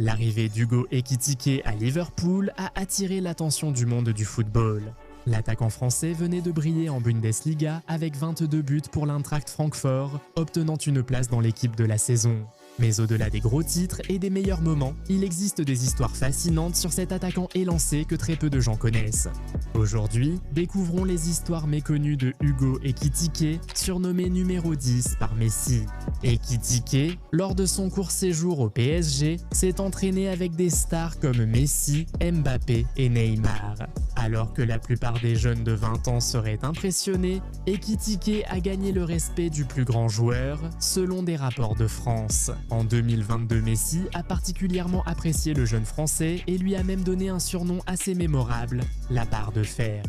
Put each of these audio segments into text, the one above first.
L'arrivée d'Hugo Ekitike à Liverpool a attiré l'attention du monde du football. L'attaquant français venait de briller en Bundesliga avec 22 buts pour l'Eintracht Francfort, obtenant une place dans l'équipe de la saison. Mais au-delà des gros titres et des meilleurs moments, il existe des histoires fascinantes sur cet attaquant élancé que très peu de gens connaissent. Aujourd'hui, découvrons les histoires méconnues de Hugo Ekitike, surnommé numéro 10 par Messi. Ekitike, lors de son court séjour au PSG, s'est entraîné avec des stars comme Messi, Mbappé et Neymar. Alors que la plupart des jeunes de 20 ans seraient impressionnés, Ekitike a gagné le respect du plus grand joueur, selon des rapports de France. En 2022, Messi a particulièrement apprécié le jeune français et lui a même donné un surnom assez mémorable, la barre de fer.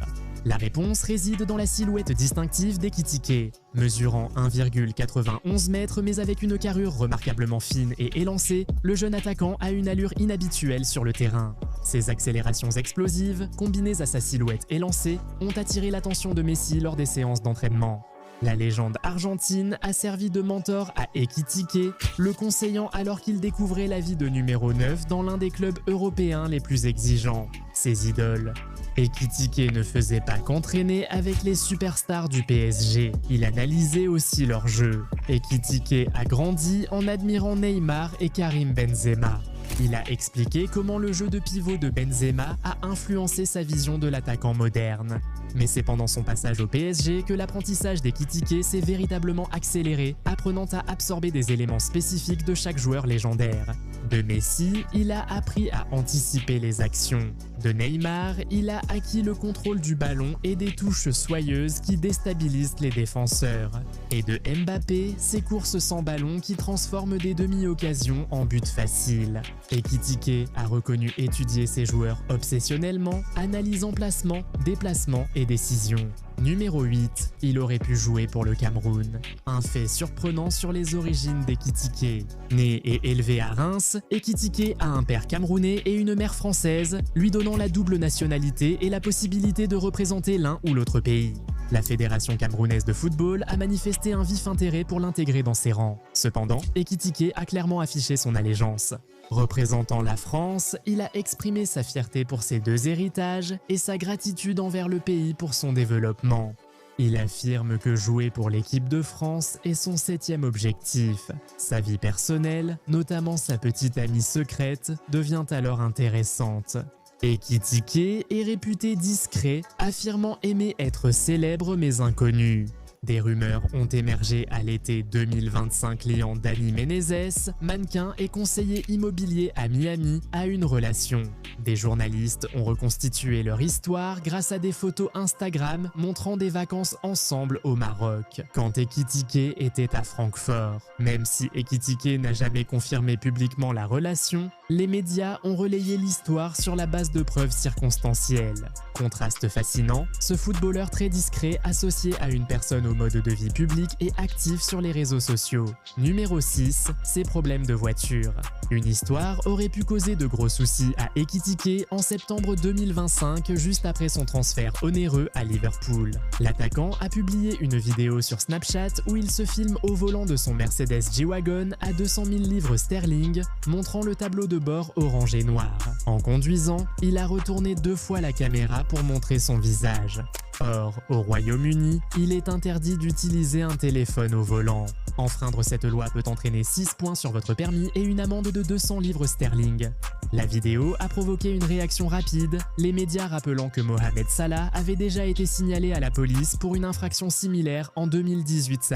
La réponse réside dans la silhouette distinctive d'Ekitike. Mesurant 1,91 mètres mais avec une carrure remarquablement fine et élancée, le jeune attaquant a une allure inhabituelle sur le terrain. Ses accélérations explosives, combinées à sa silhouette élancée, ont attiré l'attention de Messi lors des séances d'entraînement. La légende argentine a servi de mentor à Ekitike, le conseillant alors qu'il découvrait la vie de numéro 9 dans l'un des clubs européens les plus exigeants, ses idoles. Ekitike ne faisait pas qu'entraîner avec les superstars du PSG, il analysait aussi leur jeu. Ekitike a grandi en admirant Neymar et Karim Benzema. Il a expliqué comment le jeu de pivot de Benzema a influencé sa vision de l'attaquant moderne. Mais c'est pendant son passage au PSG que l'apprentissage d'Ekitike s'est véritablement accéléré, apprenant à absorber des éléments spécifiques de chaque joueur légendaire. De Messi, il a appris à anticiper les actions. De Neymar, il a acquis le contrôle du ballon et des touches soyeuses qui déstabilisent les défenseurs. Et de Mbappé, ses courses sans ballon qui transforment des demi-occasions en buts faciles. Ekitike a reconnu étudier ses joueurs obsessionnellement, analysant placement, déplacement et décision. Numéro 8, il aurait pu jouer pour le Cameroun. Un fait surprenant sur les origines d'Ekitike. Né et élevé à Reims, Ekitike a un père camerounais et une mère française, lui donnant la double nationalité et la possibilité de représenter l'un ou l'autre pays. La Fédération camerounaise de football a manifesté un vif intérêt pour l'intégrer dans ses rangs. Cependant, Ekitike a clairement affiché son allégeance. Représentant la France, il a exprimé sa fierté pour ses deux héritages et sa gratitude envers le pays pour son développement. Il affirme que jouer pour l'équipe de France est son 7e objectif. Sa vie personnelle, notamment sa petite amie secrète, devient alors intéressante. Ekitike est réputé discret, affirmant aimer être célèbre mais inconnu. Des rumeurs ont émergé à l'été 2025 liant Dani Menezes, mannequin et conseiller immobilier à Miami, à une relation. Des journalistes ont reconstitué leur histoire grâce à des photos Instagram montrant des vacances ensemble au Maroc, quand Ekitike était à Francfort. Même si Ekitike n'a jamais confirmé publiquement la relation, les médias ont relayé l'histoire sur la base de preuves circonstancielles. Contraste fascinant, ce footballeur très discret associé à une personne au mode de vie public et actif sur les réseaux sociaux. Numéro 6, ses problèmes de voiture. Une histoire aurait pu causer de gros soucis à Ekitike en septembre 2025, juste après son transfert onéreux à Liverpool. L'attaquant a publié une vidéo sur Snapchat où il se filme au volant de son Mercedes G-Wagon à 200 000 livres sterling, montrant le tableau de bord orange et noir. En conduisant, il a retourné 2 fois la caméra pour montrer son visage. Or, au Royaume-Uni, il est interdit d'utiliser un téléphone au volant. Enfreindre cette loi peut entraîner 6 points sur votre permis et une amende de 200 livres sterling. La vidéo a provoqué une réaction rapide, les médias rappelant que Mohamed Salah avait déjà été signalé à la police pour une infraction similaire en 2018.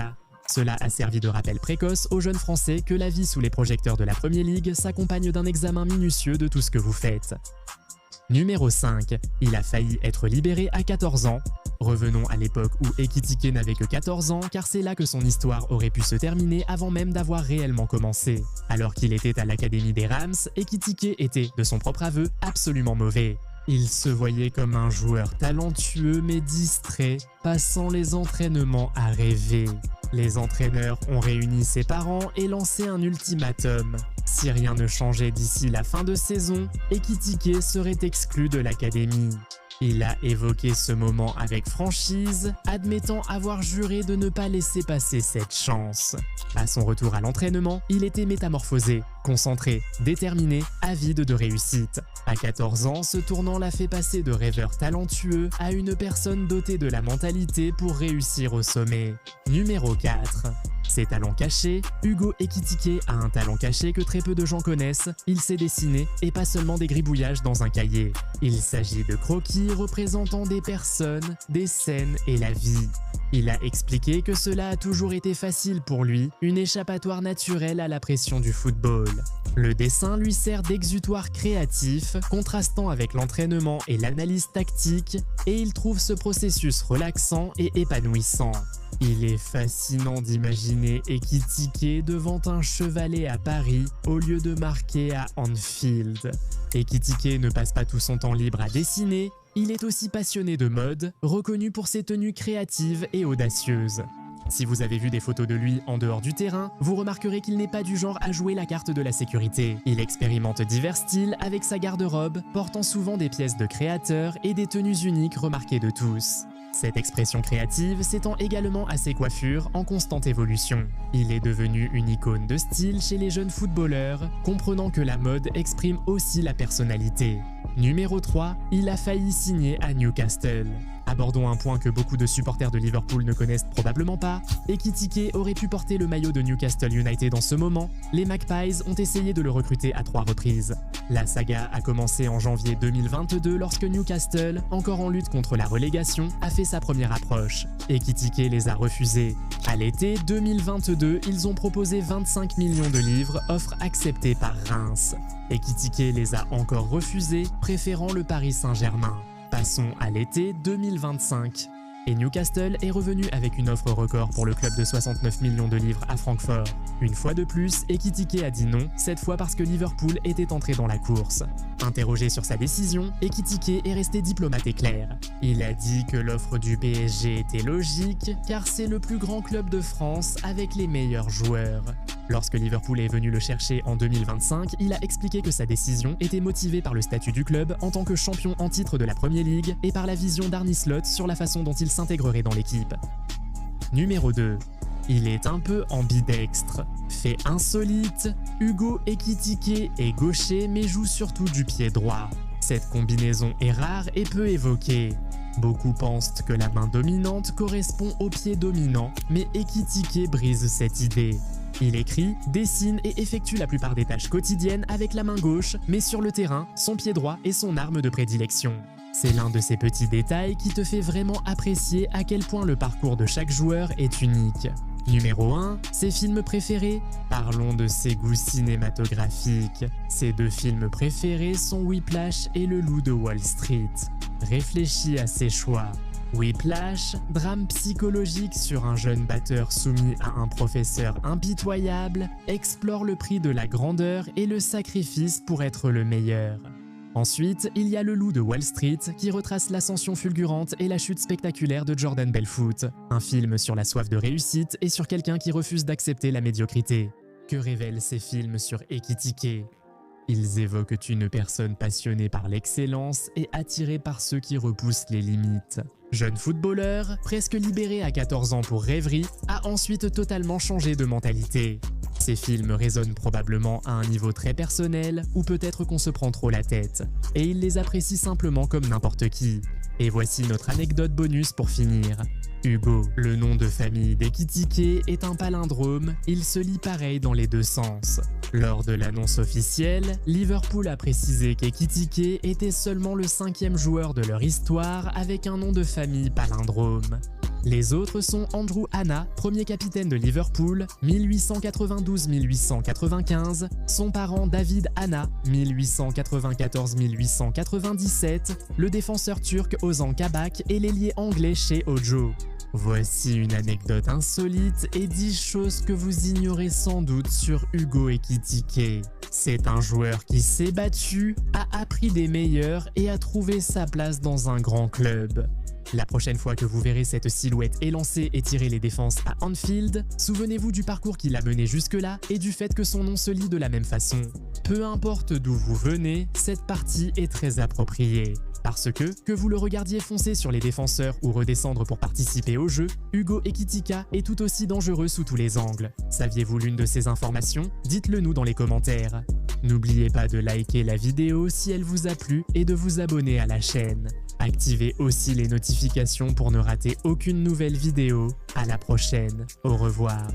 Cela a servi de rappel précoce aux jeunes Français que la vie sous les projecteurs de la Premier League s'accompagne d'un examen minutieux de tout ce que vous faites. Numéro 5, il a failli être libéré à 14 ans. Revenons à l'époque où Ekitike n'avait que 14 ans car c'est là que son histoire aurait pu se terminer avant même d'avoir réellement commencé. Alors qu'il était à l'académie des Rams, Ekitike était, de son propre aveu, absolument mauvais. Il se voyait comme un joueur talentueux mais distrait, passant les entraînements à rêver. Les entraîneurs ont réuni ses parents et lancé un ultimatum. Si rien ne changeait d'ici la fin de saison, Ekitike serait exclu de l'académie. Il a évoqué ce moment avec franchise, admettant avoir juré de ne pas laisser passer cette chance. À son retour à l'entraînement, il était métamorphosé. Concentré, déterminé, avide de réussite. À 14 ans, ce tournant l'a fait passer de rêveur talentueux à une personne dotée de la mentalité pour réussir au sommet. Numéro 4. Ses talents cachés. Hugo Ekitike a un talent caché que très peu de gens connaissent. Il sait dessiner et pas seulement des gribouillages dans un cahier. Il s'agit de croquis représentant des personnes, des scènes et la vie. Il a expliqué que cela a toujours été facile pour lui, une échappatoire naturelle à la pression du football. Le dessin lui sert d'exutoire créatif, contrastant avec l'entraînement et l'analyse tactique, et il trouve ce processus relaxant et épanouissant. Il est fascinant d'imaginer Ekitike devant un chevalet à Paris au lieu de marquer à Anfield. Ekitike ne passe pas tout son temps libre à dessiner, il est aussi passionné de mode, reconnu pour ses tenues créatives et audacieuses. Si vous avez vu des photos de lui en dehors du terrain, vous remarquerez qu'il n'est pas du genre à jouer la carte de la sécurité. Il expérimente divers styles avec sa garde-robe, portant souvent des pièces de créateurs et des tenues uniques remarquées de tous. Cette expression créative s'étend également à ses coiffures en constante évolution. Il est devenu une icône de style chez les jeunes footballeurs, comprenant que la mode exprime aussi la personnalité. Numéro 3, il a failli signer à Newcastle. Abordons un point que beaucoup de supporters de Liverpool ne connaissent probablement pas. Ekitike aurait pu porter le maillot de Newcastle United en ce moment. Les Magpies ont essayé de le recruter à 3 reprises. La saga a commencé en janvier 2022 lorsque Newcastle, encore en lutte contre la relégation, a fait sa première approche. Ekitike les a refusés. À l'été 2022, ils ont proposé 25 millions de livres, offre acceptée par Reims. Ekitike les a encore refusés, préférant le Paris Saint-Germain. Passons à l'été 2025. Et Newcastle est revenu avec une offre record pour le club de 69 millions de livres à Francfort. Une fois de plus, Ekitike a dit non, cette fois parce que Liverpool était entré dans la course. Interrogé sur sa décision, Ekitike est resté diplomate et clair. Il a dit que l'offre du PSG était logique, car c'est le plus grand club de France avec les meilleurs joueurs. Lorsque Liverpool est venu le chercher en 2025, il a expliqué que sa décision était motivée par le statut du club en tant que champion en titre de la Premier League et par la vision d'Arne Slot sur la façon dont il s'intégrerait dans l'équipe. Numéro 2. Il est un peu ambidextre. Fait insolite, Hugo Ekitike est gaucher mais joue surtout du pied droit. Cette combinaison est rare et peu évoquée. Beaucoup pensent que la main dominante correspond au pied dominant, mais Ekitike brise cette idée. Il écrit, dessine et effectue la plupart des tâches quotidiennes avec la main gauche, mais sur le terrain, son pied droit est son arme de prédilection. C'est l'un de ces petits détails qui te fait vraiment apprécier à quel point le parcours de chaque joueur est unique. Numéro 1, ses films préférés. Parlons de ses goûts cinématographiques. Ses 2 films préférés sont Whiplash et Le Loup de Wall Street. Réfléchis à ses choix. Whiplash, drame psychologique sur un jeune batteur soumis à un professeur impitoyable, explore le prix de la grandeur et le sacrifice pour être le meilleur. Ensuite, il y a Le Loup de Wall Street qui retrace l'ascension fulgurante et la chute spectaculaire de Jordan Belfort, un film sur la soif de réussite et sur quelqu'un qui refuse d'accepter la médiocrité. Que révèlent ces films sur Ekitike ? Ils évoquent une personne passionnée par l'excellence et attirée par ceux qui repoussent les limites. Jeune footballeur, presque libéré à 14 ans pour rêverie, a ensuite totalement changé de mentalité. Ces films résonnent probablement à un niveau très personnel, ou peut-être qu'on se prend trop la tête, et il les apprécie simplement comme n'importe qui. Et voici notre anecdote bonus pour finir. Hugo, le nom de famille d'Ekitike, est un palindrome, il se lit pareil dans les 2 sens. Lors de l'annonce officielle, Liverpool a précisé qu'Ekitike était seulement le 5e joueur de leur histoire avec un nom de famille palindrome. Les autres sont Andrew Hanna, premier capitaine de Liverpool, 1892-1895, son parent David Hanna, 1894-1897, le défenseur turc Ozan Kabak et l'ailier anglais Shea Ojo. Voici une anecdote insolite et 10 choses que vous ignorez sans doute sur Hugo Ekitike. C'est un joueur qui s'est battu, a appris des meilleurs et a trouvé sa place dans un grand club. La prochaine fois que vous verrez cette silhouette élancer et tirer les défenses à Anfield, souvenez-vous du parcours qui l'a mené jusque-là et du fait que son nom se lit de la même façon. Peu importe d'où vous venez, cette partie est très appropriée. Parce que vous le regardiez foncer sur les défenseurs ou redescendre pour participer au jeu, Hugo Ekitike est tout aussi dangereux sous tous les angles. Saviez-vous l'une de ces informations? Dites-le nous dans les commentaires. N'oubliez pas de liker la vidéo si elle vous a plu et de vous abonner à la chaîne. Activez aussi les notifications pour ne rater aucune nouvelle vidéo. À la prochaine, au revoir.